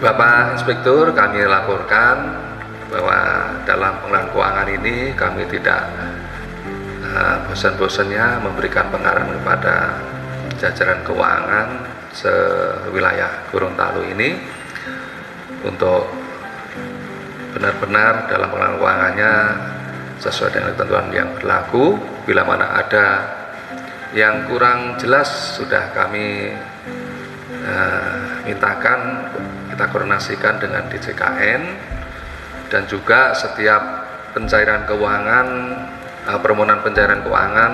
Bapak Inspektur, kami laporkan bahwa dalam pengelolaan keuangan ini kami tidak bosan-bosannya memberikan pengarahan kepada jajaran keuangan sewilayah Gorontalo ini untuk benar-benar dalam pengelolaan keuangannya sesuai dengan ketentuan yang berlaku. Bila mana ada yang kurang jelas sudah kami mintakan, kita koordinasikan dengan DJKN, dan juga setiap pencairan keuangan, permohonan pencairan keuangan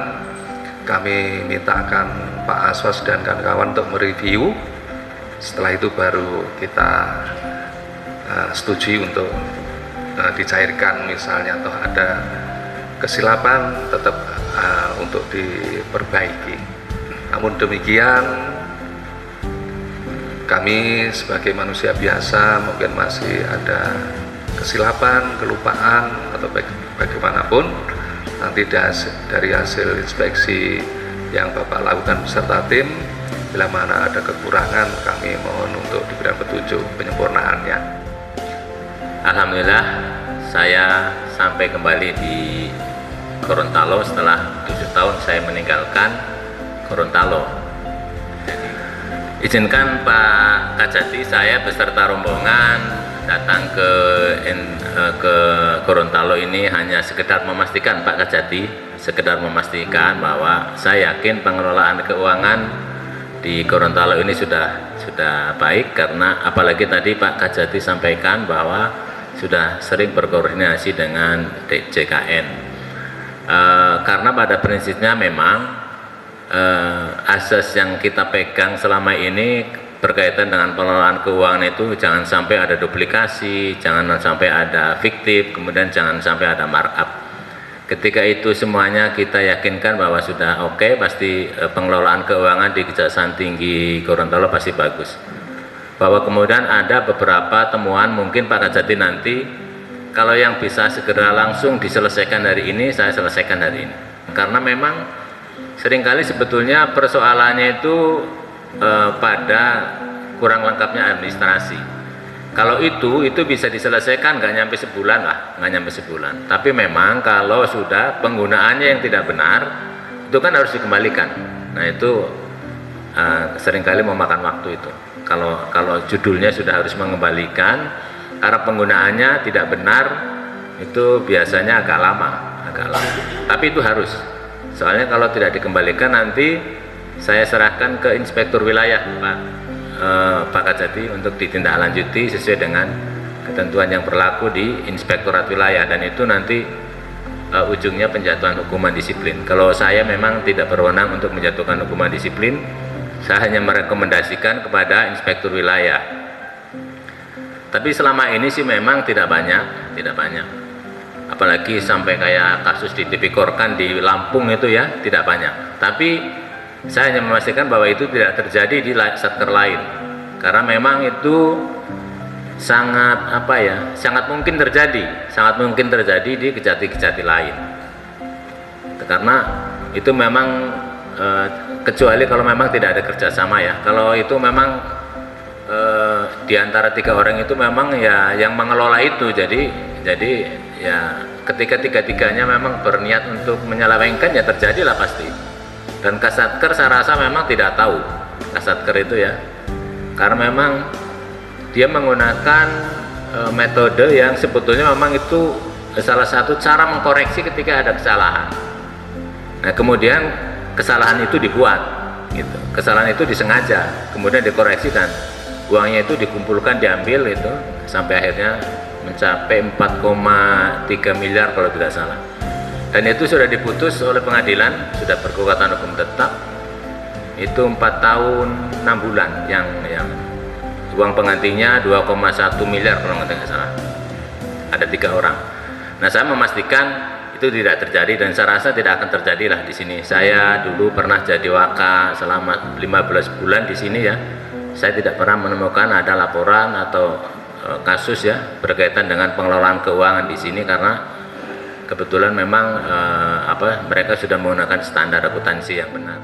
kami mintakan Pak Aswas dan kawan-kawan untuk mereview. Setelah itu baru kita setujui untuk dicairkan, misalnya atau ada kesilapan tetap untuk diperbaiki. Namun demikian, kami sebagai manusia biasa mungkin masih ada kesilapan, kelupaan, atau bagaimanapun. Nanti dari hasil inspeksi yang Bapak lakukan beserta tim, bila mana ada kekurangan kami mohon untuk diberikan petunjuk penyempurnaannya. Alhamdulillah, saya sampai kembali di Gorontalo setelah 7 tahun saya meninggalkan Gorontalo. Izinkan Pak Kajati, saya beserta rombongan datang ke Gorontalo ini hanya sekedar memastikan, Pak Kajati, sekedar memastikan bahwa saya yakin pengelolaan keuangan di Gorontalo ini sudah baik, karena apalagi tadi Pak Kajati sampaikan bahwa sudah sering berkoordinasi dengan DJKN. Karena pada prinsipnya memang asas yang kita pegang selama ini berkaitan dengan pengelolaan keuangan itu jangan sampai ada duplikasi, jangan sampai ada fiktif, kemudian jangan sampai ada markup. Ketika itu semuanya kita yakinkan bahwa sudah oke, pasti pengelolaan keuangan di Kejaksaan Tinggi Gorontalo pasti bagus. Bahwa kemudian ada beberapa temuan, mungkin Pak Kajati nanti kalau yang bisa segera langsung diselesaikan hari ini, saya selesaikan hari ini. Karena memang seringkali sebetulnya persoalannya itu pada kurang lengkapnya administrasi. Kalau itu bisa diselesaikan nggak nyampe sebulan lah, nggak nyampe sebulan. Tapi memang kalau sudah penggunaannya yang tidak benar, itu kan harus dikembalikan. Nah itu seringkali memakan waktu itu. Kalau judulnya sudah harus mengembalikan, karena penggunaannya tidak benar, itu biasanya agak lama. Tapi itu harus. Soalnya kalau tidak dikembalikan nanti saya serahkan ke inspektur wilayah, Pak Kajati, untuk ditindaklanjuti sesuai dengan ketentuan yang berlaku di inspektorat wilayah, dan itu nanti ujungnya penjatuhan hukuman disiplin. Kalau saya memang tidak berwenang untuk menjatuhkan hukuman disiplin, saya hanya merekomendasikan kepada inspektur wilayah. Tapi selama ini sih memang tidak banyak. Apalagi sampai kayak kasus di Tipikorkan di Lampung itu ya, tidak banyak. Tapi saya hanya memastikan bahwa itu tidak terjadi di satker lain, karena memang itu sangat mungkin terjadi di kejati-kejati lain. Karena itu memang kecuali kalau memang tidak ada kerjasama ya. Kalau itu memang di antara 3 orang itu memang ya yang mengelola itu, jadi ya ketika tiga-tiganya memang berniat untuk menyelewengkan, ya terjadilah pasti. Dan Kasatker saya rasa memang tidak tahu, Kasatker itu ya, karena memang dia menggunakan metode yang sebetulnya memang itu salah satu cara mengkoreksi ketika ada kesalahan. Nah kemudian kesalahan itu dibuat gitu, kesalahan itu disengaja, kemudian dikoreksi dan uangnya itu dikumpulkan, diambil itu sampai akhirnya mencapai 4,3 miliar kalau tidak salah. Dan itu sudah diputus oleh pengadilan, sudah berkekuatan hukum tetap. Itu 4 tahun 6 bulan yang uang penggantinya 2,1 miliar kalau tidak salah. Ada 3 orang. Nah, saya memastikan itu tidak terjadi, dan saya rasa tidak akan terjadi lah di sini. Saya dulu pernah jadi waka selama 15 bulan di sini ya. Saya tidak pernah menemukan ada laporan atau kasus ya berkaitan dengan pengelolaan keuangan di sini, karena kebetulan memang mereka sudah menggunakan standar akuntansi yang benar.